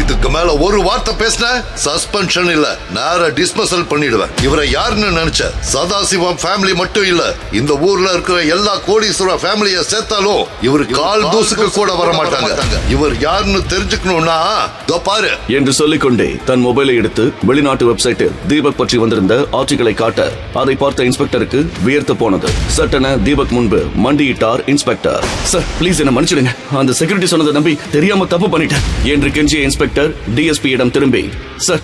இதுக்கு மேல ஒரு வார்த்தை பேசின சஸ்பென்ஷன் இல்ல, நேரா டிஸ்மிஸல் பண்ணிடுவேன். இவரை யாருன்னு நினைச்ச? சதாசிவம் ஃபேமிலி மட்டும் இல்ல, இந்த ஊர்ல இருக்கிற எல்லா கோடீஸ்வர ஃபேமிலியை சேர்த்தாலும் இவர் கால் தூசுக்கு கூட வர மாட்டாங்க. இவர் யாருன்னு தெரிஞ்சுக்கணும்னா பாரு என்று சொல்லிக்கொண்டே தன் மொபைலை எடுத்து வெளிநாட்டு வெப்சைட்டில் தீபக் பற்றி வந்திருந்த ஆர்டிகளை காட்ட அதை பார்த்த இன்ஸ்பெக்டருக்கு வியர்த்து போனது. சட்டென தீபக் முன்பு மண்டியிட்டார் இன்ஸ்பெக்டர். சார் ப்ளீஸ் என்ன மன்னிச்சிடுங்க, அந்த செக்யூரிட்டி சொன்னதை நம்பி தெரியாம தப்பு பண்ணிட்டேன் என்று கெஞ்சிய இன்ஸ்பெக்டர் டிஎஸ்பியிடம் திரும்பி, சார்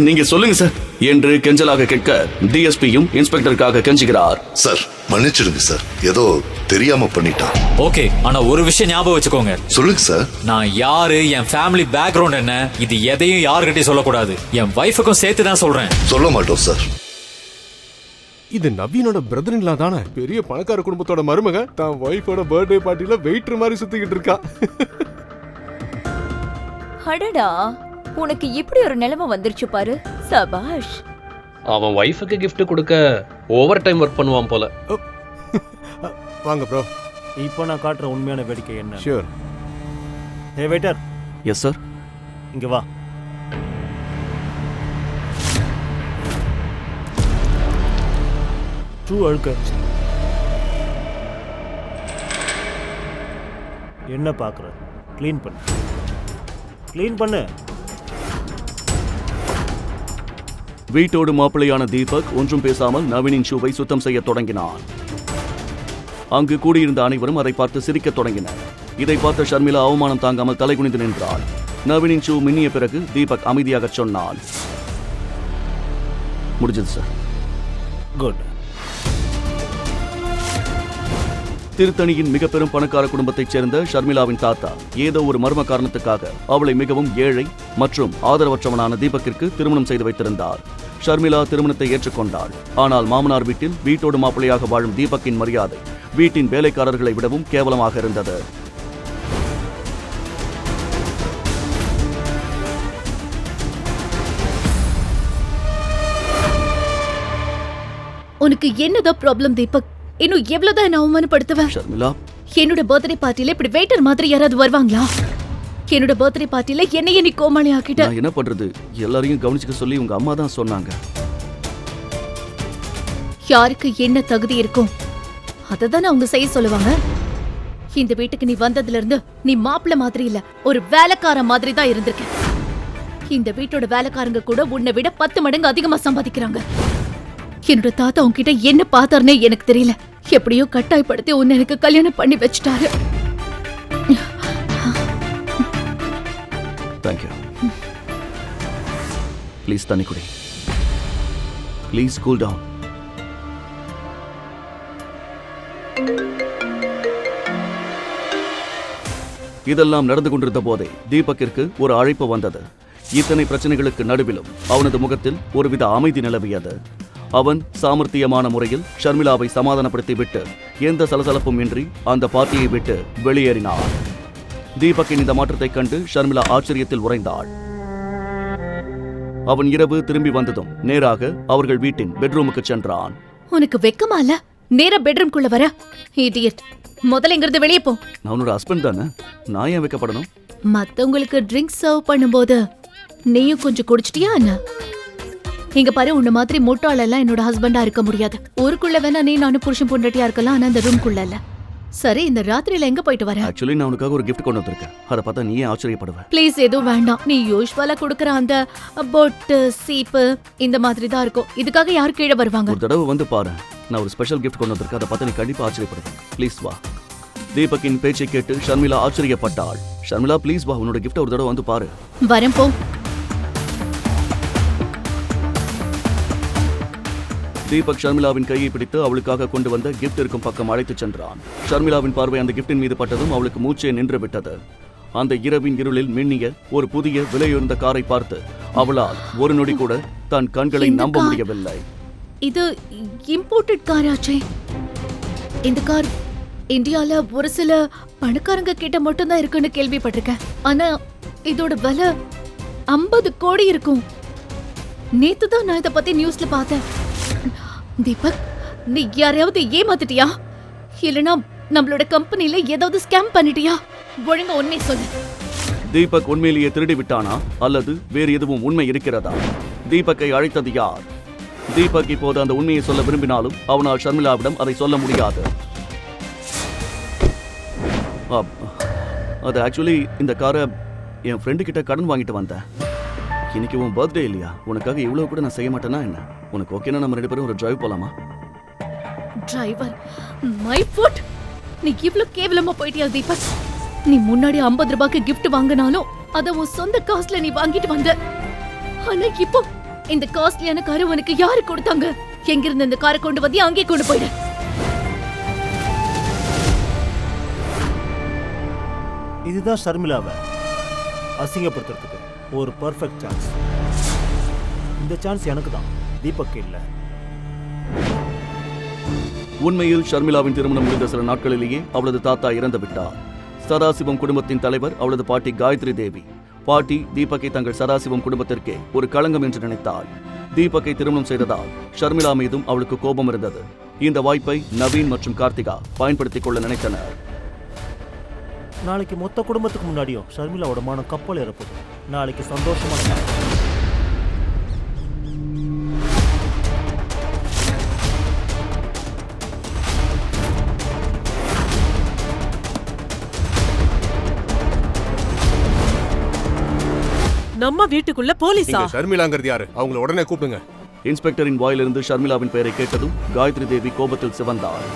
நீங்க சொல்லுங்க சார் என்று கெஞ்சலாக கேட்க டிஎஸ்பியும் இன்ஸ்பெக்டருக்காக கெஞ்சுகிறார். சார் மன்னிச்சிடுங்க சார், ஏதோ தெரியாம பண்ணிட்டான். ஓகே, ஆனா ஒரு விஷயம் ஞாபகம் வச்சுக்கோங்க. சொல்லுங்க சார். நான் யாரு, என் ஃபேமிலி பேக்ரவுண்ட் என்ன, இது எதையும் யாருக்கிட்டையும் சொல்லக்கூடாது. என் வைஃபுக்கும் சேர்த்து தான் சொல்றேன். சொல்ல மாட்டோம் சார். இது நவீனோட பிரதர் இல்லா தானே? பெரிய பணக்கார குடும்பத்தோட மருமக தான் வைஃபோட பர்த்டே பார்ட்டில வெயிட்டர் மாதிரி சுத்திக்கிட்டு இருக்கா. அடடா, உனக்கு இப்படி ஒரு நிலைமை வந்துருச்சு பாரு. சபாஷ். அவன் வைஃபுக்கு கிஃப்ட் கொடுக்க ஓவர் டைம் ஒர்க் பண்ணுவான் போல. வாங்க ப்ரோ. இப்போ நான் காட்டுற உண்மையான வேடிக்கை என்ன? ஷூர். ஹே வெயிட்டர். Yes sir. இங்க வா. ஷூ அழுக்காச்சு. என்ன பார்க்குற? க்ளீன் பண்ணு, க்ளீன் பண்ணு. வீட்டோடு மாப்பிள்ளையான தீபக் ஒன்றும் பேசாமல் நவீனின் ஷூவை சுத்தம் செய்ய தொடங்கினான். அங்கு கூடியிருந்த அனைவரும் அதை பார்த்து சிரிக்கத் தொடங்கினர். இதை பார்த்த ஷர்மிளா அவமானம் தாங்காமல் தலைகுனிந்து நின்றாள். நவீனின் ஷூ மின்னிய பிறகு தீபக் அமைதியாக சொன்னான், முடிஞ்சது சார். குட். திருத்தணியின் மிக பெரும் பணக்கார குடும்பத்தைச் சேர்ந்த ஷர்மிளாவின் தாத்தா ஏதோ ஒரு மர்ம காரணத்துக்காக அவளை மிகவும் ஏழை மற்றும் ஆதரவற்றவனான தீபக்கிற்கு திருமணம் செய்து வைத்திருந்தார். ஷர்மிளா திருமணத்தை ஏற்றுக்கொண்டாள். ஆனால் மாமனார் வீட்டில் வீட்டோடு மாப்பிள்ளையாக வாழும் தீபக்கின் மரியாதை வீட்டின் வேலைக்காரர்களை விடவும் கேவலமாக இருந்தது. உனக்கு என்னதான் ப்ராப்ளம் தீபக்? இன்னும் எவ்வளவுதான் என்ன அவமானப்படுத்துவேன்? ஷர்மிளா, என்னோட பர்த்டே பார்ட்டில இப்படி வெயிட்டர் மாதிரி யாராவது வருவாங்களா? என்னோட பர்த்டே பார்ட்டில என்னையே நீ கோமாளி ஆக்கிட்ட. நான் என்ன பண்றது? எல்லாரையும் கவனிச்சுக்க சொல்லி உங்க அம்மா தான் சொன்னாங்க. யாருக்கு என்ன தகுதி இருக்கும் அததான் அவங்க செய்ய சொல்லுவாங்க. இந்த வீட்டுக்கு நீ வந்ததுல இருந்து நீ மாப்பிள்ள மாதிரி இல்ல, ஒரு வேலைக்கார மாதிரி தான் இருந்திருக்க. இந்த வீட்டோட வேலைக்காரங்க கூட உன்னை விட 10 மடங்கு அதிகமா சம்பாதிக்கிறாங்க. என்னோட தாத்தா உன்கிட்ட என்ன பார்த்தாருன்னே எனக்கு தெரியல. எப்படியோ கட்டாயப்படுத்தி உன்னை எனக்கு கல்யாணம் பண்ணி வச்சுட்டாரு. தேங்க்யூ. ப்ளீஸ் தண்ணி குடி. Please cool down. இதெல்லாம் நடந்து கொண்டிருந்த போதே தீபக்கிற்கு ஒரு அழைப்பு வந்தது. இத்தனை பிரச்சனைகளுக்கு நடுவிலும் அவனது முகத்தில் ஒருவித அமைதி நிலவியது. அவன் சாமர்த்தியமான முறையில் ஷர்மிளாவை சமாதானப்படுத்திவிட்டு எந்த சலசலப்பும் இன்றி அந்த பார்ட்டியை விட்டு வெளியேறினார். தீபக்கின் இந்த மாற்றத்தைக் கண்டு ஷர்மிளா ஆச்சரியத்தில் உறைந்தாள். அவன் இரவு திரும்பி வந்ததும் நேராக அவர்கள் வீட்டின் பெட்ரூமுக்கு சென்றான். உனக்கு வெக்கமா இல்ல? நேரா பெட்ரூம்குள்ள வர இடியட். முதல்ல இங்கிருந்து வெளியே போ. நான் உன்னோட ஹஸ்பண்ட் தானே, நான் ஏன் வைக்கப்படணும்? மத்தவங்களுக்கு ட்ரிங்க் சர்வ் பண்ணும்போது நீயும் கொஞ்சம் குடிச்சிட்டியா என்ன? இங்க பாரு, உன்ன மாதிரி முட்டாளெல்லாம் என்னோட ஹஸ்பண்டா இருக்க முடியாது. ஊருக்குள்ள வேணா நீ நானும் புருஷன் பொண்டாட்டியா இருக்கலாம், ஆனா அந்த ரூம்குள்ள இல்ல. சரி, இந்த ராத்திரியில எங்க போயிட்டு வர? ஆக்சுவலி நான் உனக்காக ஒரு கிஃப்ட் கொண்டு வந்திருக்கேன். அதை பார்த்தா நீயே ஆச்சரியப்படுவ. ப்ளீஸ் எதுவும் வேண்டாம். நீ யூஸ்வலா கொடுக்கற அந்த பொட்டு சீப்பு இந்த மாதிரி தான் இருக்கும். இதுக்காக யார் கீழே வருவாங்க? ஒரு தடவை வந்து பாரு, நான் ஒரு ஸ்பெஷல் கிஃப்ட் கொண்டு வந்திருக்கேன். அதை பார்த்தா நீ கண்டிப்பா ஆச்சரியப்படுவேன். ப்ளீஸ் வா. தீபக்கின் பேச்சை கேட்டு ஷர்மிளா ஆச்சரியப்பட்டாள். ஷர்மிளா ப்ளீஸ் வா, உன்னோட கிஃப்ட் ஒரு தடவை வந்து பாரு. வரேன் போ. தீபக் ஷர்மிளாவின் கையை பிடித்து அவளுக்காக கொண்டு வந்த கிஃப்ட் இருக்கும் பக்கம் அழைத்துச் சென்றான். ஷர்மிளாவின் பார்வை அந்த கிஃப்டின் மீது பட்டதும் அவளுக்கு மூச்சே நின்று விட்டது. அந்த இரவின் இருளில் மின்னிய ஒரு புதிய விலையுயர்ந்த காரை பார்த்து அவளால் ஒரு நொடி கூட தன் கண்களை நம்ப முடியவில்லை. இது இம்போர்ட்டட் காராச்சே. இந்த கார் இந்தியால ஒரு சில பணக்காரங்க கிட்ட மட்டும் தான் இருக்குன்னு கேள்விப்பட்டிருக்கேன். ஆனா இதோட விலை 50 கோடி இருக்கும். நேத்து தான் நான் இத பத்தி நியூஸ்ல பார்த்தேன். தீபக், நீ யாரையாவது ஏமாத்திட்டியா? இல்லனா நம்மளோட கம்பெனில ஏதாவது ஸ்கேம் பண்ணிட்டியா? ஒழுங்கா உண்மை சொல்லு. தீபக் உண்மையிலேயே திருடி விட்டானா அல்லது வேறு எதுவும் உண்மை இருக்கிறதா? தீபக்கை அழைத்தது யார்? தீபக் இப்போது அந்த உண்மையை சொல்ல விரும்பினாலும் அவனால் ஷர்மிளாவிடம் அதை சொல்ல முடியாது. அது ஆக்சுவலி இந்த காரை என் ஃப்ரெண்டு கிட்ட கடன் வாங்கிட்டு வந்தேன். இன்னைக்கு உன் பர்த்டே இல்லையா? உனக்காக இவ்வளவு கூட நான் செய்ய மாட்டேனா என்ன? உனக்கு ஓகேனா நம்ம 2 பேரும் ஒரு டிரைவ் போலாமா? Driver, my foot. நீ இவ்ளோ கேவலமா போயிட்டியா தீபக்? நீ முன்னாடி 50 ரூபாய்க்கு gift வாங்கினாலும் அத உன் சொந்த காசுல நீ வாங்கிட்டு வந்த. ஆனா இப்போ இந்த காஸ்ட்லியான காரை உனக்கு யாரு கொடுத்தாங்க? எங்க இருந்து இந்த காரை கொண்டு வந்து அங்கே கொண்டு போயிடு. இதுதான் ஷர்மிளாவை அசிங்கப்படுத்துறதுக்கு ஒரு பர்ஃபெக்ட் சான்ஸ். இந்த சான்ஸ் எனக்கு தான், தீபக் இல்ல. உண்மையில் ஷர்மிளாவின் திருமணம் முடிந்த சில நாட்களிலேயே அவளது தாத்தா இறந்து விட்டார். சதாசிவம் குடும்பத்தின் தலைவர் அவளது பாட்டி காயத்ரி தேவி. பாட்டி தீபக்கை தங்கள் சதாசிவம் குடும்பத்திற்கே ஒரு களங்கம் என்று நினைத்தாள். தீபக்கை திருமணம் செய்ததால் ஷர்மிளா மீதும் அவளுக்கு கோபம் இருந்தது. இந்த வாய்ப்பை நவீன் மற்றும் கார்த்திகா பயன்படுத்திக் கொள்ள நினைத்தனர். நாளைக்கு மொத்த குடும்பத்துக்கு முன்னாடியும் ஷர்மிளாவோட மானம் கப்பல் ஏறப்போகுது. நாளைக்கு சந்தோஷமான நாள். நம்ம வீட்டுக்குள்ள போலீஸா? இங்க ஷர்மிளாங்கிறது யாரு? அவங்கள உடனே கூப்பிடுங்க. இன்ஸ்பெக்டரின் வாயிலிருந்து ஷர்மிளாவின் பெயரை கேட்டதும் காயத்ரி தேவி கோபத்தில் சிவந்தாள்.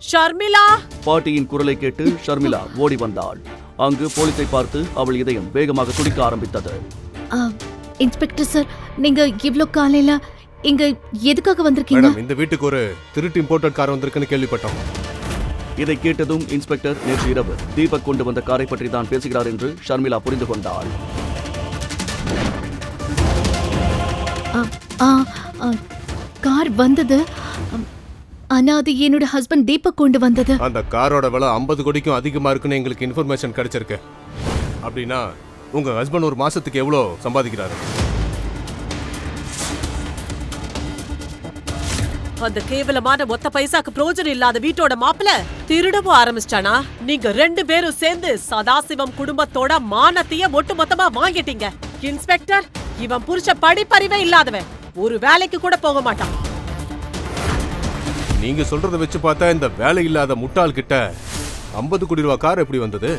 ஷர்மிளா! பாட்டியின் குரலை கேட்டு ஷர்மிளா ஓடி வந்தாள். அங்கு போலீஸை பார்த்து அவள் இதயம் வேகமாக துடிக்க ஆரம்பித்தது. இன்ஸ்பெக்டர் சார், நீங்க இவ்ளோ காலையில இங்க எதுக்காக வந்திருக்கீங்க? மேடம், இந்த வீட்டுக்கு ஒரு திருட்டு இம்போர்ட்டட் கார் வந்திருக்குன்னு கேள்விப்பட்டோம். இதை கேட்டதும் இன்ஸ்பெக்டர் நேற்று இரவு தீபக் கொண்டு வந்த காரை பற்றி தான் பேசுகிறார் என்று ஷர்மிளா புரிந்து கொண்டாள். கார் வந்தது, ஆனா அது என்னோட ஹஸ்பண்ட் தீபக் கொண்டு வந்தது. அந்த காரோட விலை 50 கோடிக்கும் அதிகமா இருக்குன்னு எங்களுக்கு இன்ஃபர்மேஷன் கிடைச்சிருக்கு. அப்படின்னா உங்க ஹஸ்பண்ட் ஒரு மாசத்துக்கு எவ்வளவு சம்பாதிக்கிறாரு? அந்த கேவலமான ஒத்த பைசாக்கு பிரோஜனம் இல்லாத வீட்டோட மாப்பிள திருடவும் ஆரம்பிச்சிட்டானா? நீங்க 2 பேரும் சேர்ந்து சதாசிவம் குடும்பத்தோட மானத்தையே ஒட்டுமொத்தமா வாங்கிட்டீங்க. இன்ஸ்பெக்டர், இவன் புருஷ படிப்பறிவே இல்லாதவன், ஒரு வேலைக்கு கூட போக மாட்டான். நீங்க சொல்றத வச்சு பார்த்தா இந்த வேலை இல்லாத முட்டாள் கிட்ட 50 கோடி ரூபாய் கார் எப்படி வந்தது?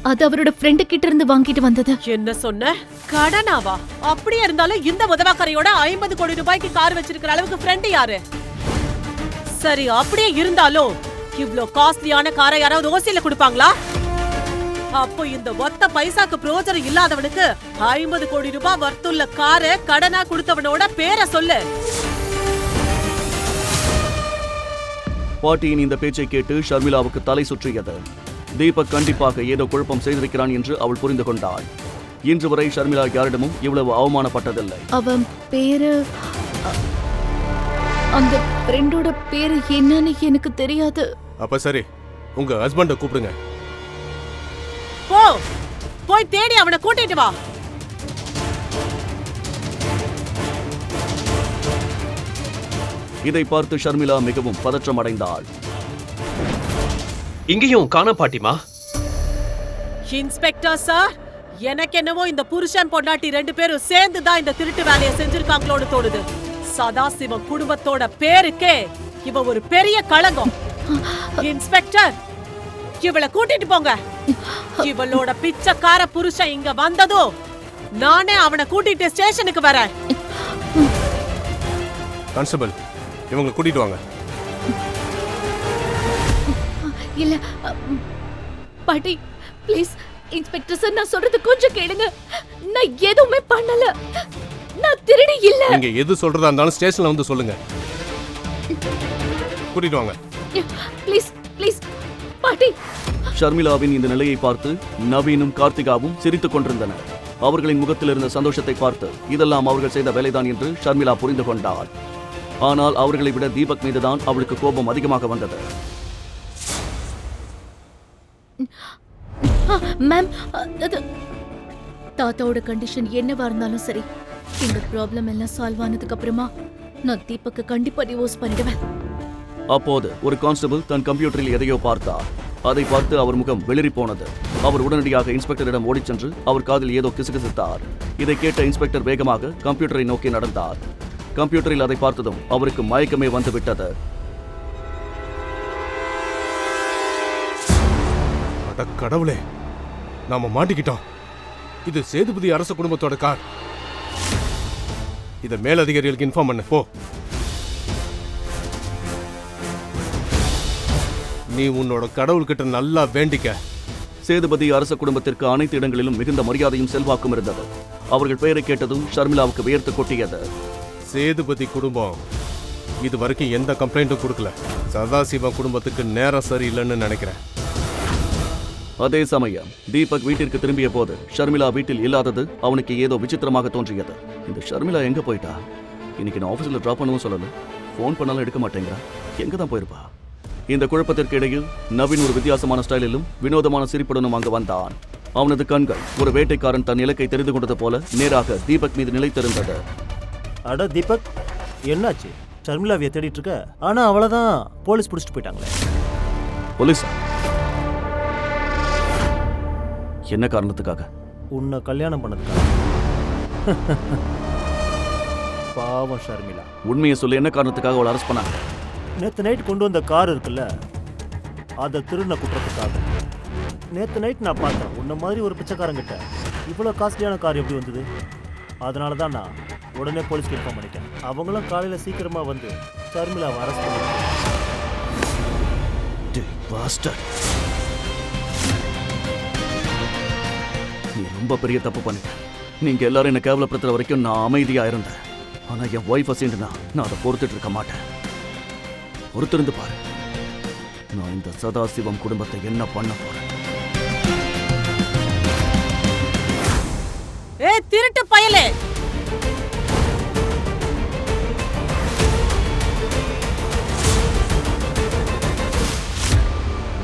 அது அவரோட ஃப்ரெண்டு கிட்ட இருந்து வாங்கிட்டு வந்தது. என்ன சொன்ன? கடனாவா? அப்படியே இருந்தாலும் இந்த உதவாக்கரையோட 50 கோடி ரூபாய்க்கு கார் வச்சிருக்கிற அளவுக்கு ஃப்ரெண்ட் யாரு? சரி, அப்படியே இருந்தாலும் இவ்ளோ காஸ்ட்லியான காரை யாராவது ஓசியில கொடுப்பாங்களா? அப்போ இந்த ஒத்த பைசாக்கு பிரோஜனம் இல்லாதவனுக்கு 50 கோடி ரூபாய் வர்த்துள்ள காரை கடனா கொடுத்தவனோட பேரை சொல்லு. பாட்டியின் இந்த பேச்சை கேட்டு ஷர்மிளாவுக்கு தலை சுற்றியது. தீபக் கண்டிப்பாக ஏதோ குழப்பம் செய்திருக்கிறான் என்று அவள் புரிந்து கொண்டாள். இன்று வரை ஷர்மிளா யாரிடமும் இவ்வளவு அவமானப்பட்டதில்லை. அவன் பேரு, அந்த ஃப்ரெண்டோட பேரு என்னன்னு எனக்கு தெரியாது. அப்ப சரி, உங்க ஹஸ்பண்ட கூப்பிடுங்க. போய் தேடி அவனை கூட்டிட்டு வா. இதை பார்த்து ஷர்மிளா மிகவும் பதற்றம் அடைந்தாள். இங்கேயும் காண பாட்டிமா. இன்ஸ்பெக்டர் சார், எனக்கு என்னவோ இந்த புருஷன் பொண்டாட்டி 2 பேரும் சேர்ந்து தான் இந்த திருட்டு வேலையை செஞ்சிருக்காங்களோன்னு தோணுது. சதாசிவம் குடும்பத்தோட பேருக்கே இவ ஒரு பெரிய களங்கம். இன்ஸ்பெக்டர், இவளை கூட்டிட்டு போங்க. இவளோட பிச்சைக்கார புருஷன் இங்க வந்ததும் நானே அவனை கூட்டிட்டு ஸ்டேஷனுக்கு வரேன். கான்ஸ்டபிள், இவங்களை கூட்டிட்டு வாங்க. இல்ல பாட்டி, ப்ளீஸ் இன்ஸ்பெக்டர் சார், நான் சொல்றது கொஞ்சம் கேளுங்க. நான் எதுவுமே பண்ணல, நான் திருடி இல்ல. நீங்க எது சொல்றதா இருந்தாலும் ஸ்டேஷன்ல வந்து சொல்லுங்க. கூட்டிட்டு வாங்க. ப்ளீஸ் ப்ளீஸ் பாட்டி. ஷர்மிளாவின் இந்த நிலையை பார்த்து நவீனும் கார்த்திகாவும் சிரித்துக் கொண்டிருந்தனர். அவர்களின் முகத்தில் இருந்த சந்தோஷத்தை பார்த்து இதெல்லாம் அவர்கள் செய்த வேலைதான் என்று ஷர்மிளா புரிந்து கொண்டாள். ஆனால் அவர்களை விட தீபக் மீதுதான் அவளுக்கு கோபம் அதிகமாக வந்தது. மேம், தாத்தாவோட கண்டிஷன் என்னவா இருந்தாலும் சரி, இந்த ப்ராப்ளம் எல்லாம் சால்வ் ஆனதுக்கு அப்புறமா நான் தீபக்கு கண்டிப்பா டிவோர்ஸ் பண்ணிடுவேன். அப்போது ஒரு கான்ஸ்டபிள் தன் கம்ப்யூட்டரில் எதையோ பார்த்தார். அதை பார்த்து அவர் முகம் வெளிரி போனது. அவர் உடனடியாக இன்ஸ்பெக்டரிடம் ஓடிச் சென்று அவர் காதில் ஏதோ கிசுகிசுத்தார். இதை கேட்ட இன்ஸ்பெக்டர் வேகமாக கம்ப்யூட்டரை நோக்கி நடந்தார். கம்ப்யூட்டரில் அதை பார்த்ததும் அவருக்கு மயக்கமே வந்துவிட்டது. அட கடவுளே, நாம மாட்டிக்கிட்டோம். இது சேதுபதி அரச குடும்பத்தோட கார். இத மேலதிகாரிகளுக்கு இன்ஃபார்ம் பண்ணு போ. நீ உன்னோட கடவுள்கிட்ட நல்லா வேண்டிக்க. சேதுபதி அரச குடும்பத்திற்கு அனைத்து இடங்களிலும் மிகுந்த மரியாதையும் செல்வாக்கும் இருந்தது. அவர்கள் பெயரை கேட்டதும் ஷர்மிளாவுக்கு வியர்த்து கொட்டியது. சேதுபதி குடும்பம் இது வரைக்கும் எந்த கம்ப்ளைண்ட்டும் கொடுக்கல. சதாசிவம் குடும்பத்துக்கு நேரம் சரியில்லைன்னு நினைக்கிறேன். அதே சமயம் தீபக் வீட்டிற்கு திரும்பிய போது ஷர்மிளா வீட்டில் இல்லாதது அவனுக்கு ஏதோ விசித்திரமாக தோன்றியது. இந்த ஷர்மிளா எங்க போயிட்டா? இன்னைக்கு நான் ஆபீஸ்ல டிராப் பண்ணவும் சொல்லல, போன் பண்ணாலும் எடுக்க மாட்டேங்கிறா. எங்க தான் போயிருப்பா? இந்த குழப்பத்திற்கு இடையில் நவீன் ஒரு வித்தியாசமான ஸ்டைலிலும் வினோதமான சிரிப்புடனும் அங்கு வந்தான். அவனது கண்கள் ஒரு வேட்டைக்காரன் தன் இலக்கை தெரிந்து கொண்டது போல நேராக தீபக் மீது நிலைத்திருந்தது. அட தீபக், என்னாச்சு? ஷர்மிளாவிய தேடிட்டு இருக்க, ஆனா அவளதான் போலீஸ் பிடிச்சிட்டு போயிட்டாங்களே. போலீஸ்? என்ன காரணத்துக்காக? உன்னை கல்யாணம் பண்ணதுக்காக. பாவம் ஷர்மிளா. உண்மையை சொல்லி என்ன காரணத்துக்காக அவளை அரெஸ்ட் பண்ணாங்க? நேத்து நைட் கொண்டு வந்த கார் இருக்குல்ல, அதை திருடின குற்றத்துக்காக. நேத்து நைட் நான் பார்த்தேன், உன்ன மாதிரி ஒரு பிச்சைக்காரங்கிட்ட இவ்வளோ காஸ்ட்லியான கார் எப்படி வந்தது? அதனால தான் நான் உடனே போலீஸ்க்கு இன்ஃபார்ம் பண்ணிட்டேன். அவங்களும் காலையில் சீக்கிரமாக வந்து ஷர்மிளாவை அரெஸ்ட் பண்ணிட்டாங்க. நீ ரொம்ப பெரிய தப்பு பண்ணிட்ட. நீங்க எல்லாரும் என்ன கேவலப்படுத்துற வரைக்கும் நான் அமைதியா இருந்தேன். ஆனா என் ஒய்ஃப் அசைண்டுனா நான் அதை பொறுத்துட்டு இருக்க மாட்டேன். பொறுத்திருந்து பாரு, நான் இந்த சதாசிவம் குடும்பத்தை என்ன பண்ண போறேன். ஏய் திருட்டு பயலே,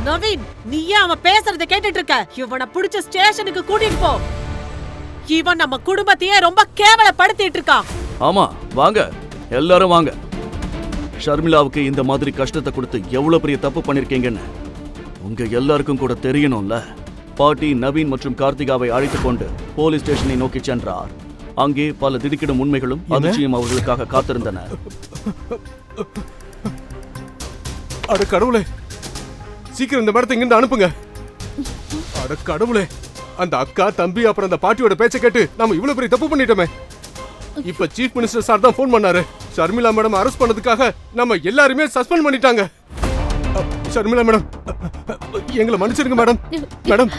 நவீன், நீ ஏன் அவன் பேசுறத கேட்டுட்டு இருக்க? இவனை பிடிச்ச ஸ்டேஷனுக்கு கூட்டிட்டு போ. இவன் நம்ம குடும்பத்தையே ரொம்ப கேவலப்படுத்திட்டு இருக்கான். ஆமா, வாங்க எல்லாரும் வாங்க. ஷர்மிளாவுக்கு இந்த மாதிரி கஷ்டத்தை கொடுத்து எவ்வளவு பெரிய தப்பு பண்ணிருக்கீங்கன்னு உங்க எல்லாருக்கும் கூட தெரியணும்ல. பாட்டி நவீன் மற்றும் கார்த்திகாவை அழைத்துக் கொண்டு போலீஸ் ஸ்டேஷனை நோக்கி சென்றார். அங்கே பல திடுக்கிடும் உண்மைகளும் அதிர்ச்சியும் அவர்களுக்காக காத்திருந்தன. அட கடவுளே, சீக்கிரம் இந்த மேடத்தை இங்கிருந்து அனுப்புங்க. அட கடவுளே, அந்த அக்கா தம்பி அப்புறம் அந்த பாட்டியோட பேச்ச கேட்டு நாம இவ்வளவு பெரிய தப்பு பண்ணிட்டோமே. இப்ப சீஃப் மினிஸ்டர் சார் தான் போன் பண்ணாரு. ஷர்மிளா மேடம் அரெஸ்ட் பண்ணதுக்காக நம்ம எல்லாருமே சஸ்பெண்ட் பண்ணிட்டாங்க. ஷர்மிளா மேடம், எங்களை மன்னிச்சிருங்க மேடம். மேடம்,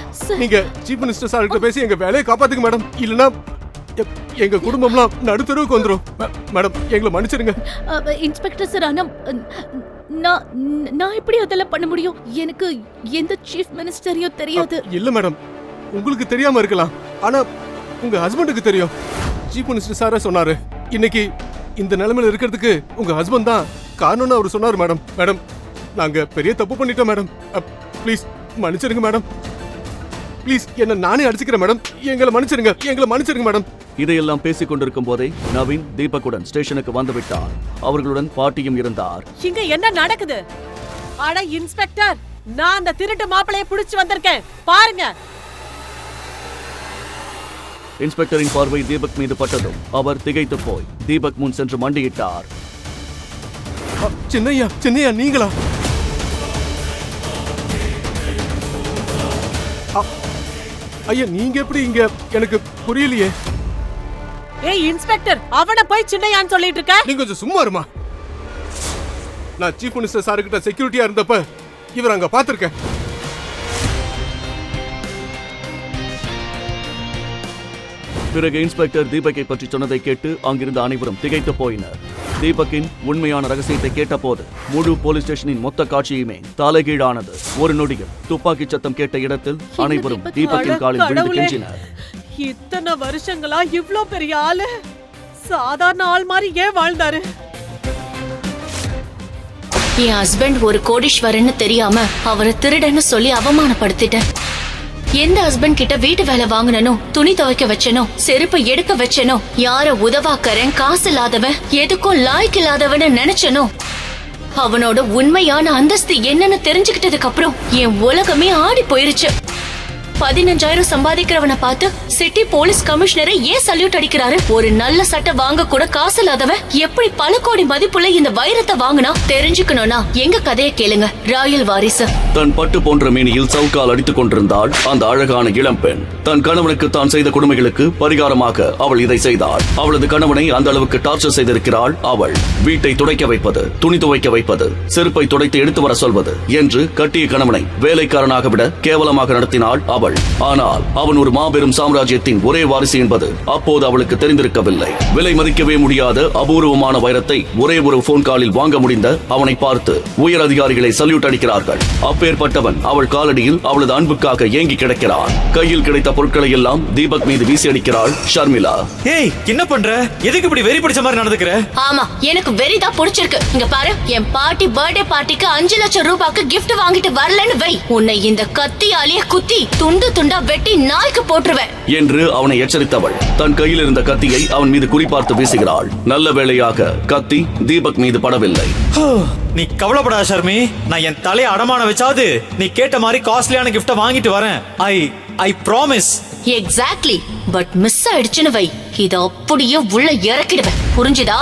நீங்க சீஃப் மினிஸ்டர் சார் கிட்ட பேசி எங்க வேலையை காப்பாத்துங்க மேடம். இல்லனா எங்க குடும்பம்லாம் நடுத்தருவுக்கு வந்துரும். மேடம், எங்களை மன்னிச்சிருங்க. இன்ஸ்பெக்டர் சார், ஆனா நான் எப்படி அதெல்லாம் பண்ண முடியும்? எனக்கு எந்த சீஃப் மினிஸ்டரையும் தெரியாது. இல்ல மேடம், உங்களுக்கு தெரியாம இருக்கலாம், ஆனா உங்க ஹஸ்பண்டுக்கு தெரியும். சீஃப் மினிஸ்டர் சாரே சொன்னாரு, இன்னைக்கு இந்த நிலைமையில இருக்கிறதுக்கு உங்க ஹஸ்பண்ட் தான் காரணம்னு அவர் சொன்னாரு மேடம். மேடம், நாங்க பெரிய தப்பு பண்ணிட்டோம் மேடம். ப்ளீஸ் மன்னிச்சிருங்க மேடம். ப்ளீஸ், என்ன நானே அடிச்சுக்கிறேன் மேடம். எங்களை மன்னிச்சிருங்க மேடம். இதையெல்லாம் பேசிக் கொண்டிருக்கும் போதே நவீன் தீபக்குடன் ஸ்டேஷனுக்கு வந்து விட்டார். அவர்களுடன் பாட்டியும் இருந்தார். இங்க என்ன நடக்குது? அட இன்ஸ்பெக்டர், நான் அந்த திருட்டு மாப்பிளைய புடிச்சு வந்திருக்கேன், பாருங்க. இன்ஸ்பெக்டரின் பார்வை தீபக் மீது பட்டதும் அவர் திகைத்து போய் தீபக் முன் சென்று மண்டியிட்டார். சின்னையா நீங்களா? ஐயா, நீங்க எப்படி இங்க? எனக்கு புரியலையே. ஏய் இன்ஸ்பெக்டர், அவனை போய் சின்னையான்னு சொல்லிட்டு இருக்க? நீங்க கொஞ்சம் சும்மா இருமா. நான் சீஃப் மினிஸ்டர் சார் கிட்ட செக்யூரிட்டியா இருந்தப்ப இவர் அங்க பாத்திருக்கேன். பிறகு இன்ஸ்பெக்டர் தீபக்கை பற்றி சொன்னதை கேட்டு அங்கிருந்த அனைவரும் திகைத்து போயினர். தீபக்கின் உண்மையான ரகசியத்தை கேட்டபோது முழு போலீஸ் ஸ்டேஷனின் மொத்த காட்சியுமே தலைகீழானது. ஒரு நொடியில் துப்பாக்கி சத்தம் கேட்ட இடத்தில் அனைவரும் தீபக்கின் காலில் விழுந்து கெஞ்சினர். இத்தனை வருஷங்களா இவ்ளோ பெரிய ஆளு சாதாரண ஆள் மாதிரி ஏன் வாழ்ந்தாரு? என் ஹஸ்பண்ட் ஒரு கோடீஸ்வரன்னு தெரியாம அவரை திருடன்னு சொல்லி அவமானப்படுத்திட்டேன். எந்த ஹஸ்பண்ட் கிட்ட வீட்டு வேலை வாங்கினோ, துணி துவைக்க வச்சனோ, செருப்பை எடுக்க வச்சனோ, யார உதவாக்கறேன், காசு இல்லாதவன், எதுக்கும் லாய்க்கு இல்லாதவன்னு நினைச்சனோ, அவனோட உண்மையான அந்தஸ்து என்னன்னு தெரிஞ்சுக்கிட்டதுக்கு அப்புறம் என் உலகமே ஆடி போயிருச்சு. 15,000 சம்பாதிக்கிறவனை பார்த்து சிட்டி போலீஸ் கமிஷனரை ஏன் சல்யூட் அடிக்கிறாரு? ஒரு நல்ல சட்டை வாங்க கூட காசு இல்லாதவன் எப்படி பல கோடி மதிப்புள்ள இந்த வைரத்தை வாங்கினா? தெரிஞ்சுக்கணும்னா எங்க கதையை கேளுங்க. ராயல் வாரிசு. தன் பட்டு போன்ற மேனியில் சவுக்கால் அடித்துக் கொண்டிருந்தாள் அந்த அழகான இளம்பெண். தன் கணவனுக்கு தான் செய்த கொடுமைகளுக்கு பரிகாரமாக அவள் இதை செய்தாள். அவளது கணவனை அந்த அளவுக்கு டார்ச்சர் செய்திருக்கிறாள் அவள். வீட்டை துடைக்க வைப்பது, துணி துவைக்க வைப்பது, செருப்பை துடைத்து எடுத்து வர சொல்வது என்று கட்டிய கணவனை வேலைக்காரனாக விட கேவலமாக நடத்தினாள் அவள். ஆனால் அவன் ஒரு மாபெரும் சாம்ராஜ்யத்தின் ஒரே வாரிசு என்பது அப்போது அவளுக்கு தெரிந்திருக்கவில்லை. விலை மதிக்கவே முடியாத அபூர்வமான வைரத்தை ஒரே ஒரு போன் காலில் வாங்க முடிந்த அவனை பார்த்து உயர் அதிகாரிகளை சல்யூட் அடிக்கிறார்கள். அப்பேற்பட்டவன் அவள் காலடியில் அவளது அன்புக்காக ஏங்கி கிடக்கிறான். கையில் கிடைத்த பொருட்களை எல்லாம் தீபக் மீது வீசி அடிக்கிறாள் ஷர்மிளா. ஏய், என்ன பண்ற? எதுக்கு இப்படி வெறி பிடிச்ச மாதிரி நடந்துக்கிற? ஆமா, எனக்கு வெறிதான் பிடிச்சிருக்கு. இங்க பாரு, என் பாட்டி பர்த்டே பார்ட்டிக்கு 5 லட்சம் ரூபாய்க்கு gift வாங்கிட்டு வரலன்னு வை, உன்னை இந்த கத்தியாலேயே குத்தி துண்டு துண்டா வெட்டி நாய்க்கு போட்டுருவேன் என்று அவனை எச்சரித்தவள் தன் கையில் இருந்த கத்தியை அவன் மீது குறிபார்த்து வீசுகிறாள். நல்ல வேளையாக கத்தி தீபக் மீது படவில்லை. நீ கவலைப்படாத ஷர்மி, நான் என் தலையை அடமான வச்சாவது நீ கேட்ட மாதிரி காஸ்ட்லியான கிஃப்ட வாங்கிட்டு வரேன். I promise. Exactly. But miss ஆயிடுச்சுன்னு வை, இத அப்படியே உள்ள இறக்கிடுவேன். புரிஞ்சுதா?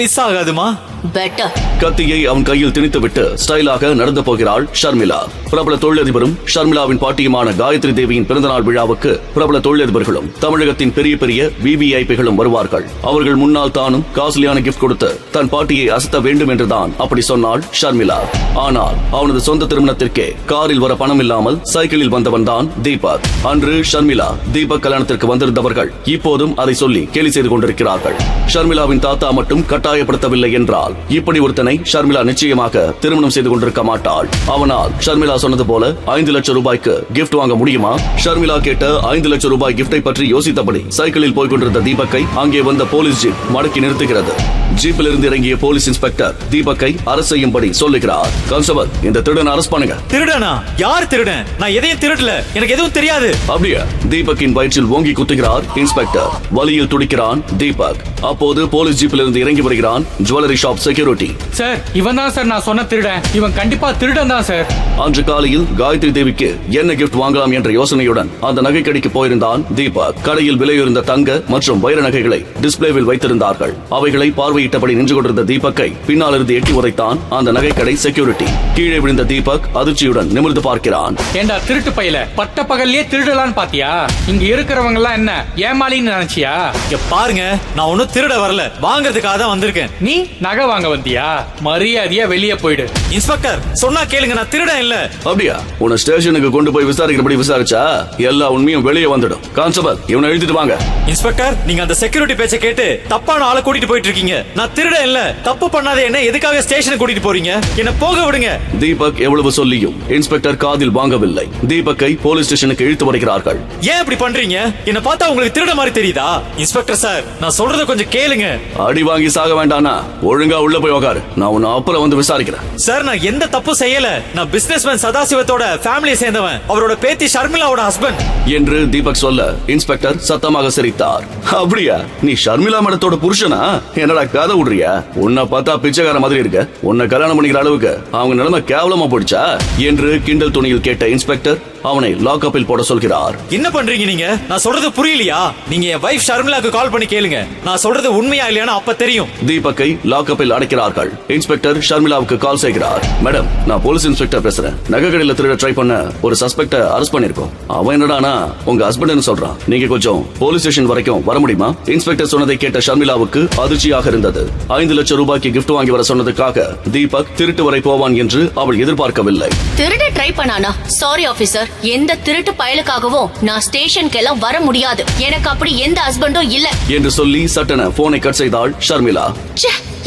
மிஸ் ஆகாதுமா. பெட்டர். கத்தியை அவன் கையில் திணித்துவிட்டு ஸ்டைலாக நடந்து போகிறாள் ஷர்மிளா. பிரபல தொழிலதிபரும் ஷர்மிளாவின் பாட்டியுமான காயத்ரி தேவியின் பிறந்தநாள் விழாவுக்கு பிரபல தொழிலதிபர்களும் தமிழகத்தின் பெரிய பெரிய விவிஐபிகளும் வருவார்கள். அவர்கள் முன்னால் தானும் காஸ்ட்லியான கிஃப்ட் கொடுத்து தன் பாட்டியை அசத்த வேண்டும் என்றுதான் அப்படி சொன்னாள் ஷர்மிளா. ஆனால் அவனது சொந்த திருமணத்திற்கே காரில் வர பணம் இல்லாமல் சைக்கிளில் வந்தவன் தான் தீபக். அன்று ஷர்மிளா தீபக் கல்யாணத்திற்கு வந்திருந்தவர்கள் இப்போதும் அதை சொல்லி கேலி செய்து கொண்டிருக்கிறார்கள். ஷர்மிளாவின் தாத்தா மட்டும் கட்டாயப்படுத்தவில்லை என்றால் இப்படி ஒருத்தனை ஷர்மிளா நிச்சயமாக திருமணம் செய்து கொண்டிருக்க மாட்டாள். அவனால் ஷர்மிளா சொன்னது போல 5 லட்சம் ரூபாய்க்கு கிஃப்ட் வாங்க முடியுமா? ஷர்மிளா கேட்ட 5 லட்சம் ரூபாய் கிஃப்டை பற்றி யோசித்தபடி சைக்கிளில் போய் கொண்டிருந்த தீபக்கை அங்கே வந்த போலீஸ் ஜீப் மடக்கி நிறுத்துகிறது. ஜீப்பில் இருந்து இறங்கிய போலீஸ் இன்ஸ்பெக்டர் தீபக்கை அரசு செய்யும்படி சொல்லுகிறார். கான்ஸ்டபிள், இந்த திருடனை அரெஸ்ட் பண்ணுங்க. திருடனா? யார் திருடன்? நான் எதையும் திருடல, எனக்கு எதுவும் தெரியாது. அப்படியே தீபக்கின் வயிற்றில் ஓங்கி குத்துகிறார் இன்ஸ்பெக்டர். வலியில் துடிக்கிறான் தீபக். அப்போது போலீஸ் ஜீப்பில் இருந்து இறங்கி வருகிறான் ஜுவல்லரி ஷாப் செக்யூரிட்டி. சார், இவன் தான் சார் நான் சொன்ன திருடன். இவன் கண்டிப்பா திருடன் தான் சார். அன்று காலையில் காயத்ரி தேவிக்கு என்ன கிஃப்ட் வாங்கலாம் என்ற யோசனையுடன் அந்த நகை கடைக்கு போயிருந்தான் தீபக். கடையில் விலையுயர்ந்த தங்க மற்றும் வைர நகைகளை டிஸ்பிளேவில் வைத்திருந்தார்கள். அவைகளை பார்வையிட்டபடி நின்று கொண்டிருந்த தீபக்கை பின்னால் இருந்து எட்டி உதைத்தான் அந்த நகை கடை செக்யூரிட்டி. கீழே விழுந்த தீபக் அதிர்ச்சியுடன் நிமிர்ந்து பார்க்கிறான். ஏண்டா திருட்டு பையில, பட்ட பகல்லே திருடலான்னு பாத்தியா? இங்க இருக்கிறவங்க எல்லாம் என்ன ஏமாளின்னு நினைச்சியா? இங்க பாருங்க, நான் ஒன்னும் திருட வரல, வாங்குறதுக்காக தான் வந்திருக்கேன். நீ நகை வாங்க வந்தியா? மரியாதையா வெளியே போயிடு. இன்ஸ்பெக்டர் சொன்னா கேளுங்க, நான் திருடன் இல்ல. அப்படியா? உன்னை ஸ்டேஷனுக்கு கொண்டு போய் விசாரிக்கிறபடி விசாரிச்சா எல்லா உண்மையும் வெளியே வந்துடும். கான்ஸ்டபிள், இவனை எழுதிட்டு வாங்க. இன்ஸ்பெக்டர், நீங்க அந்த செக்யூரிட்டி பேச்ச கேட்டு தப்பான ஆளை கூட்டிட்டு போயிட்டு இருக்கீங்க. நான் திருடன் இல்ல. தப்பு பண்ணாத என்ன எதுக்காக ஸ்டேஷனுக்கு கூட்டிட்டு போறீங்க? என்ன போக விடுங்க. தீபக் எவ்வளவு சொல்லியும் இன்ஸ்பெக்டர் காதில் வாங்கவில்லை. தீபக்கை போலீஸ் ஸ்டேஷனுக்கு இழுத்து வருகிறார்கள். ஏன் இப்படி பண்றீங்க? என்ன பார்த்தா உங்களுக்கு திருட மாதிரி தெரியுதா? இன்ஸ்பெக்டர் சார், நான் சொல்றத கொஞ்சம் கேளுங்க. அடி வாங்கி சாக வேண்டானா ஒழுங்கா உள்ள போய் உட்காரு. நான் உன்னை அப்புறம் வந்து விசாரிக்கிறேன். சார், நான் எந்த தப்பு செய்யல. நான் பிசினஸ்மேன் சதாசிவத்தோட ஃபேமிலியை சேர்ந்தவன். அவரோட பேத்தி ஷர்மிளாவோட ஹஸ்பண்ட் என்று தீபக் சொல்ல இன்ஸ்பெக்டர் சத்தமாக சிரித்தார். அப்படியா? நீ ஷர்மிளா மேடத்தோட புருஷனா? என்னடா கதை விடுறியா? உன்னை பார்த்தா பிச்சைக்கார மாதிரி இருக்க. உன்னை கல்யாணம் பண்ணிக்கிற அளவுக்கு அவங்க நிலைமை கேவலமா போயிடுச்சா என்று கிண்டல் துணியில் கேட்ட இன்ஸ்பெக்டர் அவனை லாக்அப்பில் போட சொல்கிறார். என்ன பண்றீங்க நீங்க? நான் சொல்றது புரியலையா? நீங்க என் வைஃப் ஷர்மிளாக்கு கால் பண்ணி கேளுங்க. நான் சொல்றது உண்மையா இல்லையான்னு அப்ப தெரியும். தீபக்கை லாக்அப்பில் அடைக்கிறார்கள். இன்ஸ்பெக்டர் ஷர்மிளாவுக்கு கால் செய்கிறார். மேடம், நான் போலீஸ் இன்ஸ்பெக்டர் பேசுறேன். நகை கடையில திருட ட்ரை பண்ண ஒரு சஸ்பெக்ட அரெஸ்ட் பண்ணிருக்கோம். அவன் என்னடானா உங்க ஹஸ்பண்ட்னு சொல்றான். நீங்க கொஞ்சம் போலீஸ் ஸ்டேஷன் வரைக்கும் வர முடியுமா? இன்ஸ்பெக்டர் சொன்னதை கேட்ட ஷர்மிளாவுக்கு அதிர்ச்சியாக இருந்தது. 5 லட்சம் ரூபாய்க்கு கிஃப்ட் வாங்கி வர சொன்னதுக்காக தீபக் திருட்டு வரை போவான் என்று அவள் எதிர்பார்க்கவில்லை. திருட ட்ரை பண்ணானா? சாரி ஆபீசர், எந்த திருட்டு பயலுக்காகவும் நான் ஸ்டேஷனுக்கு எல்லாம் வர முடியாது. எனக்கு அப்படி எந்த ஹஸ்பண்டும் இல்ல என்று சொல்லி சட்டன போனை கட் செய்தாள் ஷர்மிளா.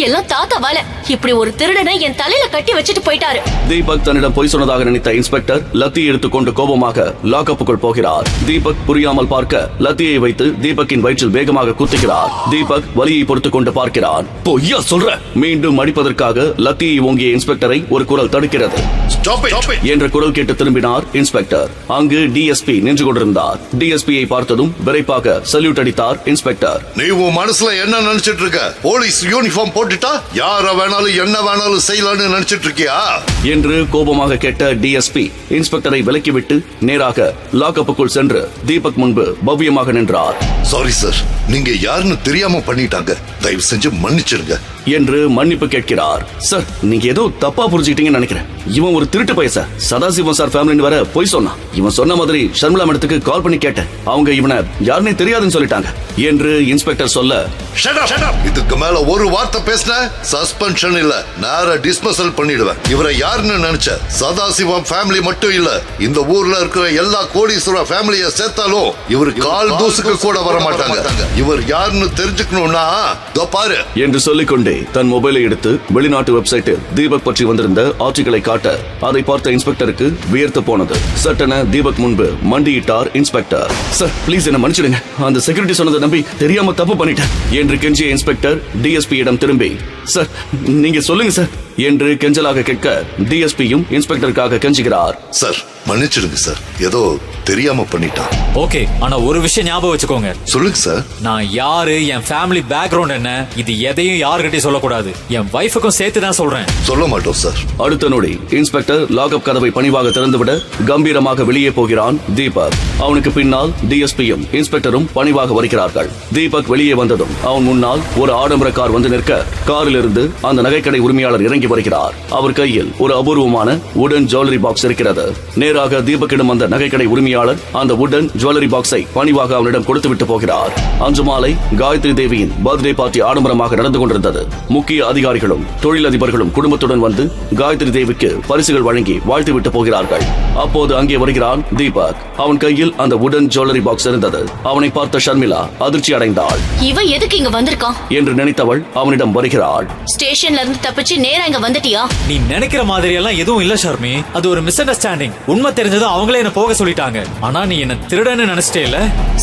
எல்லாம் தாத்தா வேலை. இப்படி ஒரு திருடனை என் தலையில கட்டி வச்சுட்டு போயிட்டாரு. தீபக் தன்னிடம் பொய் சொன்னதாக நினைத்த இன்ஸ்பெக்டர் லத்தி எடுத்துக்கொண்டு கோபமாக லாக்அப்புக்குள் போகிறார். தீபக் புரியாமல் பார்க்க லத்தியை வைத்து தீபக்கின் வயிற்றில் வேகமாக குத்துகிறார். தீபக் வலியை பொறுத்துக் கொண்டு பார்க்கிறான். பொய்யா சொல்ற? மீண்டும் அடிப்பதற்காக லத்தியை ஓங்கிய இன்ஸ்பெக்டரை ஒரு குரல் தடுக்கிறது. என்ற குரல் கேட்டு திரும்பினார் இன்ஸ்பெக்டர். அங்கு டிஎஸ்பி நின்று கொண்டிருந்தார். டிஎஸ்பியை பார்த்ததும் விரைப்பாக சல்யூட் அடித்தார் இன்ஸ்பெக்டர். நீ உன் மனசுல என்ன நினைச்சிட்டு இருக்க? போலீஸ் யூனிஃபார்ம் போட்டுட்டா யார வேணாலும் என்ன வேணாலும் செய்யலாம்னு நினைச்சிட்டு இருக்கியா என்று கோபமாக கேட்ட டிஎஸ்பி இன்ஸ்பெக்டரை விலக்கிவிட்டு நேராக லாக்அப்புக்குள் சென்று தீபக் முன்பு பவ்யமாக நின்றார். சாரி சார், நீங்க யாருன்னு தெரியாம பண்ணிட்டாங்க, தயவு செஞ்சு மன்னிச்சிடுங்க என்று மன்னிப்பு கேட்கிறார். சார், நீங்க ஏதோ தப்பா புரிஞ்சுக்கிட்டீங்கன்னு நினைக்கிறேன். இவன் ஒரு திருட்டு பையன் சார். சதாசிவம் சார் ஃபேமிலின்னு வர போய் சொன்னான். இவன் சொன்ன மாதிரி ஷர்மிளா மேடத்துக்கு கால் பண்ணி கேட்டேன். அவங்க இவனை யாருன்னே தெரியாதுன்னு சொல்லிட்டாங்க என்று இன்ஸ்பெக்டர் சொல்ல, Shut up, shut up. இதுக்கு மேல ஒரு வார்த்தை பேசின சஸ்பென்ஷன் இல்ல, நேர டிஸ்மிசல் பண்ணிடுவேன். இவரை யாருன்னு நினைச்ச சதாசிவம் ஃபேமிலி மட்டும் இல்ல, இந்த ஊர்ல இருக்கிற எல்லா கோடீஸ்வர ஃபேமிலியை சேர்த்தாலும் இவர் கால் தூசுக்கு கூட வர மாட்டாங்க. இவர் யாருன்னு தெரிஞ்சுக்கணும்னா இதோ பாரு என்று சொல்லிக்கொண்டே தன் மொபைலை எடுத்து வெளிநாட்டு வெப்சைட்டில் தீபக் பற்றி வந்திருந்த ஆர்டிகளை காட்ட அதை பார்த்த இன்ஸ்பெக்டருக்கு வியர்த்து போனது. சட்டென தீபக் முன்பு மண்டியிட்டார் இன்ஸ்பெக்டர். சார், ப்ளீஸ் என்ன மன்னிச்சிடுங்க. அந்த செக்யூரிட்டி சொன்னதை நம்பி தெரியாம தப்பு பண்ணிட்டேன் என்று கெஞ்சிய இன்ஸ்பெக்டர் டிஎஸ்பியிடம் திரும்பி, சார் நீங்க சொல்லுங்க சார் என்று கெஞ்சலாக கேட்க டிஎஸ்பியும் இன்ஸ்பெக்டருக்காக கெஞ்சுகிறார். சார், மன்னிச்சிடுங்க சார், ஏதோ தெரியாம பண்ணிட்டான். ஓகே, ஆனா ஒரு விஷயம் ஞாபகம் வச்சுக்கோங்க. சொல்லுங்க சார். நான் யாரு, என் ஃபேமிலி பேக்ரவுண்ட் என்ன, இது எதையும் யாருக்கிட்டையும் சொல்லக்கூடாது. என் வைஃபுக்கும் சேர்த்து தான் சொல்றேன். சொல்ல மாட்டோம் சார். அடுத்த நொடி இன்ஸ்பெக்டர் லாக்அப் கதவை பணிவாக திறந்துவிட கம்பீரமாக வெளியே போகிறான் தீபக். அவனுக்கு பின்னால் டிஎஸ்பியும் இன்ஸ்பெக்டரும் பணிவாக வருகிறார்கள். தீபக் வெளியே வந்ததும் அவன் முன்னால் ஒரு ஆடம்பர கார் வந்து நிற்க காரில் இருந்து அந்த நகைக்கடை உரிமையாளர் இறங்கி வருகிறார். அவர் கையில் ஒரு அபூர்வமான உடன் ஜுவல்லரி பாக்ஸ் இருக்கிறது. நேராக தீபக்கிடம் வந்த நகைக்கடை உரிமையாளர் அந்த உடன் ஜுவல்லரி பாக்ஸை பணிவாக அவனிடம் கொடுத்துவிட்டு போகிறார். அன்று மாலை காயத்ரி தேவியின் பர்த்டே பார்ட்டி ஆடம்பரமாக நடந்து கொண்டிருந்தது. முக்கிய அதிகாரிகளும் தொழிலதிபர்களும் குடும்பத்துடன் வந்து காயத்ரி தேவிக்கு பரிசுகள் வழங்கி வாழ்த்துவிட்டு போகிறார்கள். அப்போது அங்கே வருகிறான் தீபக். அவன் கையில் அந்த உடன் ஜுவல்லரி பாக்ஸ் இருந்தது. அவனை பார்த்த ஷர்மிளா அதிர்ச்சி அடைந்தாள். இவன் எதுக்கு இங்க வந்திருக்கான் என்று நினைத்தவள் அவனிடம் வருகிறாள். ஸ்டேஷன்ல இருந்து தப்பிச்சு நேரா இங்க வந்துட்டியா? நீ நினைக்கிற மாதிரி எல்லாம் எதுவும் இல்ல ஷர்மி. அது ஒரு மிஸ் அண்டர்ஸ்டாண்டிங். உண்மை தெரிஞ்சதும் அவங்களே என்ன போக சொல்லிட்டாங்க. ஆனா நீ என்ன திருடன்னு நினைச்சிட்டே இல்ல.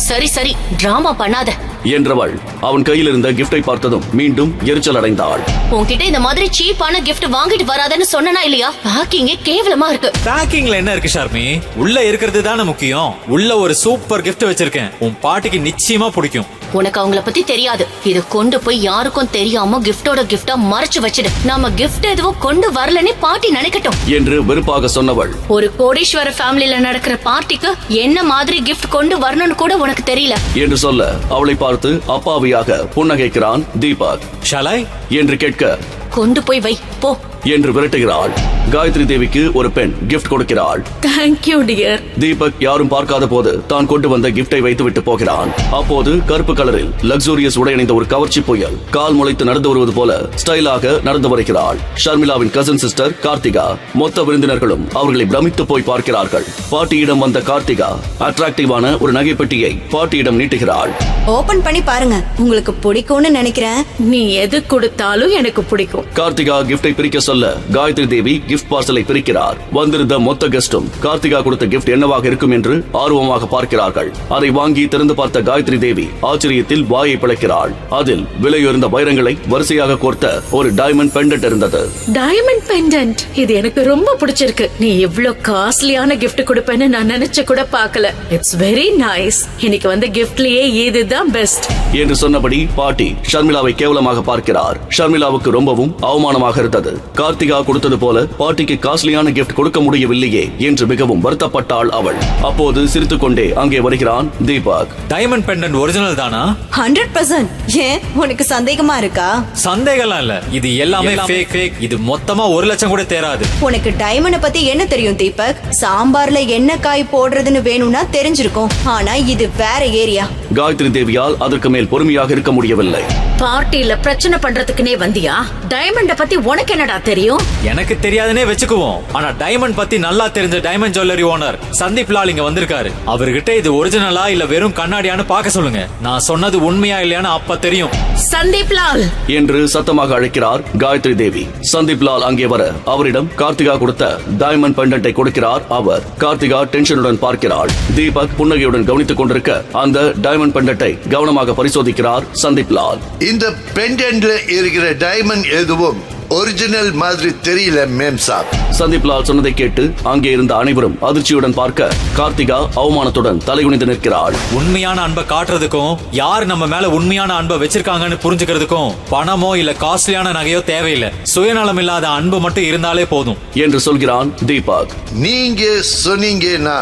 சரி சரி, டிராமா பண்ணாத என்றவள் அவன் கையில் இருந்த கிஃப்டை பார்த்ததும் மீண்டும் எரிச்சல் அடைந்தாள். உன்கிட்ட இந்த மாதிரி சீப்பான கிஃப்ட் வாங்கிட்டு வராதன்னு சொன்னனா இல்லையா? பேக்கிங்கே கேவலமா இருக்கு. பேக்கிங்ல என்ன இருக்கு ஷர்மி? உள்ள இருக்கிறது தானே முக்கியம். உள்ள ஒரு சூப்பர் கிஃப்ட் வச்சிருக்கேன். உன் பாட்டிக்கு நிச்சயமா பிடிக்கும். உனக்கு அவங்கள பத்தி தெரியாது. இது கொண்டு போய் யாருக்கும் தெரியாம கிஃப்டோட கிஃப்டா மறைச்சு வச்சிடு. நாம கிஃப்ட் எதுவும் கொண்டு வரலன்னு பாட்டி நினைக்கட்டும் என்று வெறுப்பாக சொன்னவள். ஒரு கோடீஸ்வர ஃபேமிலில நடக்கிற பார்ட்டிக்கு என்ன மாதிரி கிஃப்ட் கொண்டு வரணும்னு கூட உனக்கு தெரியல என்று சொல்ல அவளை பார்த்து அப்பாவியாக புன்னகைக்கிறான் தீபக். ஷாலாய் என்று கேட்க, கொண்டு போய் வை போ என்று விரட்டுகிறாள். காயத்ரி தேவிக்கு ஒரு பெண் கிஃப்ட் கொடுக்கிறாள். Thank you dear. தீபக் யாரும் பார்க்காத போது தான் கொண்டு வந்த கிஃப்டை வைத்து விட்டு போகிறான். அப்போது கருப்பு கலரில் லக்ஸூரியஸ் உடை அணிந்த ஒரு கவர்ச்சி புயல் கால் முளைத்து நடந்து வருவது போல ஸ்டைலாக நடந்து வருகிறாள். ஷர்மிளாவின் கசின் சிஸ்டர் கார்த்திகா. மொத்த விருந்தினர்களும் அவர்களை பிரமித்து போய் பார்க்கிறார்கள். பாட்டியிடம் வந்த கார்த்திகா அட்ராக்டிவான ஒரு நகைப்பெட்டியை பாட்டியிடம் நீட்டுகிறாள். ஓபன் பண்ணி பாருங்க, உங்களுக்கு பிடிக்கும்னு நினைக்கிறேன். நீ எது கொடுத்தாலும் எனக்கு பிடிக்கும். கார்த்திகா கிஃப்டை பிரிக்க சொல்ல காயத்ரி தேவி கிஃப்ட் பார்சலை பிரிக்கிறார். வந்திருந்த மொத்த கெஸ்டும் கார்த்திகா கொடுத்த கிஃப்ட் என்னவாக இருக்கும் என்று ஆர்வமாக பார்க்கிறார்கள். அதை வாங்கி திறந்து பார்த்த காயத்ரி தேவி ஆச்சரியத்தில் வாயை பிளக்கிறாள். அதில் விலையுயர்ந்த வைரங்களை வரிசையாக கோர்த்த ஒரு டைமண்ட் பெண்டன்ட் இருந்தது. டைமண்ட் பெண்டன்ட், இது எனக்கு ரொம்ப பிடிச்சிருக்கு. நீ இவ்ளோ காஸ்ட்லியான கிஃப்ட் கொடுப்பேன்னு நான் நினைச்சு கூட பார்க்கல. It's very nice. இன்னைக்கு வந்த கிஃப்ட்லயே இதுதான் பெஸ்ட் என்று சொன்னபடி பாட்டி ஷர்மிளாவை கேவலமாக பார்க்கிறார். ஷர்மிளாவுக்கு ரொம்பவும் அவமானமாக இருந்தது. கார்த்திகா கொடுத்தது போல பாட்டிக்கு காஸ்ட்லியான கிஃப்ட் கொடுக்க முடியவில்லையே என்று மிகவும் வருத்தப்பட்டாள் அவள். அப்போது சிரித்துக்கொண்டே அங்கே வருகிறான் தீபக். டைமண்ட் பெண்டன்ட் ஒரிஜினல் தானா? 100%. ஏன் உனக்கு சந்தேகமா இருக்கா? சந்தேகம்லாம் இல்ல, இது எல்லாமே ஃபேக். இது மொத்தமா 1 லட்சம் கூட தேராது. உனக்கு டைமண்ட பத்தி என்ன தெரியும் தீபக்? சாம்பார்ல என்ன காய் போடுறதுன்னு வேணும்னா தெரிஞ்சிருக்கும். ஆனா இது வேற ஏரியா. காயத்ரி தேவியால் அதற்கு மேல் பொறுமையாக இருக்க முடியவில்லை. பார்ட்டில பிரச்சனை பண்றதுக்குனே வந்தியா? டைமண்ட பத்தி உனக்கு என்னடா தெரியும்? எனக்கு தெரியாதுனே வெச்சுக்குவோம். ஆனா டைமண்ட் பத்தி நல்லா தெரிஞ்ச diamond jewellery owner Sandeep Lal இங்க வந்திருக்காரு. அவர்கிட்ட இது ஒரிஜினலா இல்ல வெறும் கண்ணாடியான்னு பார்க்க சொல்லுங்க. நான் சொன்னது உண்மையா இல்லையான்னு அப்ப தெரியும். சந்தீப் லால் என்று சத்தமாக அழைக்கிறார் காயத்ரி தேவி. சந்தீப் லால் அங்கே வர அவரிடம் கார்த்திகா கொடுத்த டைமண்ட் பெண்டன்ட்டை கொடுக்கிறார் அவர். கார்த்திகா டென்ஷனுடன் பார்க்கிறாள். தீபக் புன்னகையுடன் கவனித்துக் கொண்டிருக்க அந்த டைமண்ட் பெண்டன்ட்டை கவனமாக பரிசோதிக்கிறார் சந்தீப் லால். இந்த பெண்டன்ட்ல இருக்கிற டைமண்ட் எதுவும் ஒரிஜினல் மாதிரி தெரியல மேம் சாப். சந்தீப் லால் சொன்னதை கேட்டு அங்கே இருந்த அனைவரும் அதிர்ச்சியுடன் பார்க்க கார்த்திகா அவமானத்துடன் தலைகுனிந்து நிற்கிறாள். உண்மையான அன்பை காட்டுறதுக்கும் யார் நம்ம மேல உண்மையான அன்பை வச்சிருக்காங்கன்னு புரிஞ்சுக்கிறதுக்கும் பணமோ இல்ல காஸ்ட்லியான நகையோ தேவையில்லை. சுயநலம் இல்லாத அன்பு மட்டும் இருந்தாலே போதும் என்று சொல்கிறான் தீபக். நீங்க சொன்னீங்கன்னா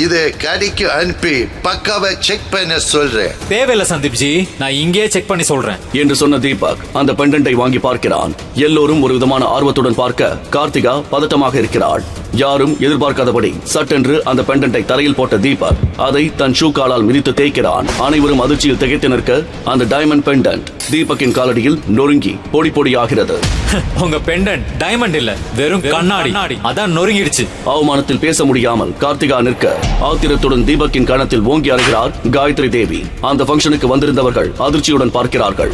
இதை கடைக்கு அனுப்பி பக்காவை செக் பண்ண சொல்றேன். தேவையில்லை சந்தீப் ஜி, நான் இங்கேயே செக் பண்ணி சொல்றேன் என்று சொன்ன தீபக் அந்த பெண்டன்ட்டை வாங்கி பார்க்கிறான். எல்லோரும் ஒரு விதமான ஆர்வத்துடன் பார்க்க கார்த்திகா பதட்டமாக இருக்கிறாள். யாரும் எதிர்பார்க்காதபடி சட்டென்று அந்த பெண்டன்ட்டை தரையில் போட்ட தீபக் அதை தன் ஷூ காலால் மிதித்து தேய்க்கிறான். அனைவரும் அதிர்ச்சியில் திகைத்து நிற்க அந்த டைமண்ட் பெண்டன்ட் தீபக்கின் காலடியில் நொறுங்கி பொடி பொடியாகிறது. உங்க பெண்டன்ட் டைமண்ட் இல்ல, வெறும் கண்ணாடி. அதான் நொறுங்கிடுச்சு. அவமானத்தில் பேச முடியாமல் கார்த்திகா நிற்க ஆத்திரத்துடன் தீபக்கின் கணத்தில் ஓங்கி அறைகிறார் காயத்ரி தேவி. அந்த ஃபங்க்ஷனுக்கு வந்திருந்தவர்கள் அதிர்ச்சியுடன் பார்க்கிறார்கள்.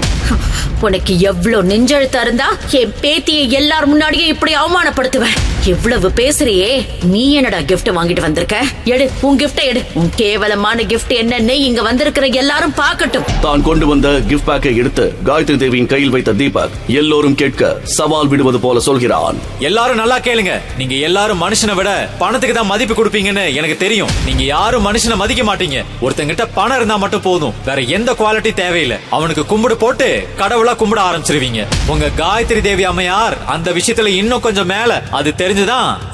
உனக்கு எவ்வளவு நெஞ்செழுத்தா இருந்தா என் பேத்தியை எல்லார் முன்னாடியே இப்படி அவமானப்படுத்துவேன்? எவ்வளவு பேசுறியே, நீ என்னடா கிஃப்ட் வாங்கிட்டு வந்திருக்க? எடு உன் கிஃப்ட எடு. உன் கேவலமான கிஃப்ட் என்னன்னு இங்க வந்திருக்கிற எல்லாரும் பார்க்கட்டும். தான் கொண்டு வந்த கிஃப்ட் பேக்கை எடுத்து காயத்ரி தேவியின் கையில் வைத்த தீபக் எல்லோரும் கேட்க சவால் விடுவது போல சொல்கிறான். எல்லாரும் நல்லா கேளுங்க. நீங்க எல்லாரும் மனுஷனை விட பணத்துக்கு தான் மதிப்பு கொடுப்பீங்கன்னு எனக்கு தெரியும். நீங்க யாரும் மனுஷனை மதிக்க மாட்டீங்க. ஒருத்தங்கிட்ட பணம் இருந்தா மட்டும் போதும், வேற எந்த குவாலிட்டி தேவையில்லை. அவனுக்கு கும்பிடு போட்டு கடவுளா கும்பிட ஆரம்பிச்சிருவீங்க. உங்க காயத்ரி தேவி அம்மையார் அந்த விஷயத்துல இன்னும் கொஞ்சம் மேல. அது தெரிஞ்சுதான்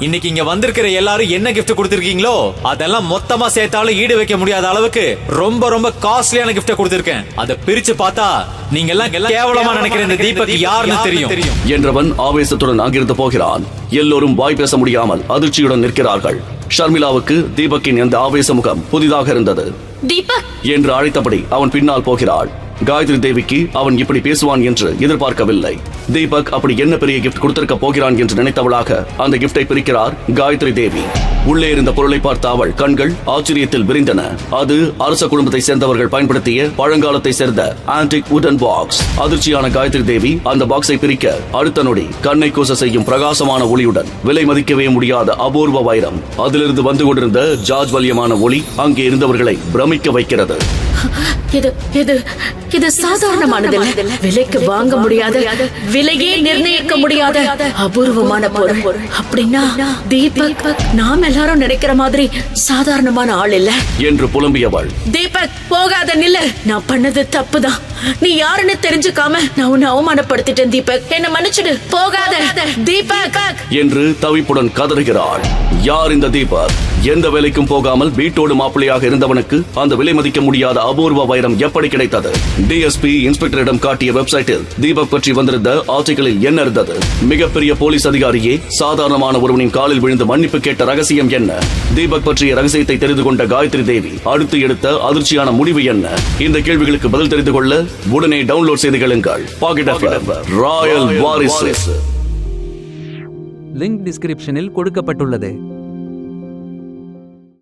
இன்னைக்கு இங்க வந்திருக்கிற எல்லாரும் என்ன கிஃப்ட் கொடுத்திருக்கீங்களோ அதெல்லாம் மொத்தமா சேர்த்தாலும் ஈடு வைக்க முடியாத அளவுக்கு ரொம்ப ரொம்ப காஸ்ட்லியான கிஃப்ட் கொடுத்திருக்கேன். அதை பிரிச்சு பார்த்தா நீங்க எல்லாம் கேவலமா நினைக்கிற இந்த தீபக் யாருன்னு தெரியும் என்றவன் ஆவேசத்துடன் அங்கிருந்து போகிறான். எல்லோரும் வாய் பேச முடியாமல் அதிர்ச்சியுடன் நிற்கிறார்கள். ஷர்மிளாவுக்கு தீபக்கின் அந்த ஆவேச முகம் புதிதாக இருந்தது. தீபக் என்று அழைத்தபடி அவன் பின்னால் போகிறாள். காயத்ரி தேவிக்கு அவன் இப்படி பேசுவான் என்று எதிர்பார்க்கவில்லை. தீபக் அப்படி என்ன பெரிய கிஃப்ட் கொடுத்திருக்க போகிறான் என்று நினைத்தவளாக அந்த கிஃப்டை பிரிக்கிறார் காயத்ரி தேவி. உள்ளே இருந்த பொருளை பார்த்த அவள் கண்கள் ஆச்சரியத்தில் விரிந்தன. அது அரச குடும்பத்தை சேர்ந்தவர்கள் பயன்படுத்திய பழங்காலத்தை சேர்ந்த ஆன்டிக் வுடன் பாக்ஸ். அதிர்ச்சியான காயத்ரி தேவி அந்த பாக்ஸை பிரிக்க அடுத்த நொடி கண்ணை கூச செய்யும் பிரகாசமான ஒளியுடன் விலை மதிக்கவே முடியாத அபூர்வ வைரம். அதிலிருந்து வந்து கொண்டிருந்த ஜாஜ்வல்யமான ஒளி அங்கே இருந்தவர்களை பிரமிக்க வைக்கிறது. இது சாதாரணமானது, விலைக்கு வாங்க முடியாத, விலையே நிர்ணயிக்க முடியாத அபூர்வமான பொருள். அப்படின்னா தீபக் நாம எல்லாரும் நினைக்கிற மாதிரி சாதாரணமான ஆள் இல்ல என்று புலம்பியவள். தீபக் போகாத நில்லு. நான் பண்ணது தப்புதான். நீ யாருன்னு தெரிஞ்சுக்காம நான் உன்னை அவமானப்படுத்திட்டேன் தீபக். என்ன மன்னிச்சிடு. போகாத தீபக் என்று தவிப்புடன் கதறுகிறாள். யார் இந்த தீபக்? எந்த வேலைக்கும் போகாமல் வீட்டோடு மாப்பிள்ளையாக இருந்தவனுக்கு அந்த விலை மதிக்க முடியாத அபூர்வ வைரம் எப்படி கிடைத்தது? டிஎஸ்பி இன்ஸ்பெக்டரிடம் காட்டிய வெப்சைட்டில் தீபக் பற்றி வந்திருந்த ஆர்டிகிளில் என்ன இருந்தது? மிகப்பெரிய போலீஸ் அதிகாரியே சாதாரணமான ஒருவனின் காலில் விழுந்து மன்னிப்பு கேட்ட ரகசியம் என்ன? தீபக் பற்றிய ரகசியத்தை தெரிந்து கொண்ட காயத்ரி தேவி அடுத்து எடுத்த அதிர்ச்சியான முடிவு என்ன? இந்த கேள்விகளுக்கு பதில் தெரிந்து கொள்ள உடனே டவுன்லோட் செய்து கேளுங்கள். பாக்கெட் எஃப்எம் ராயல் வாரிசு. லிங்க் டிஸ்கிரிப்ஷனில் கொடுக்கப்பட்டுள்ளது.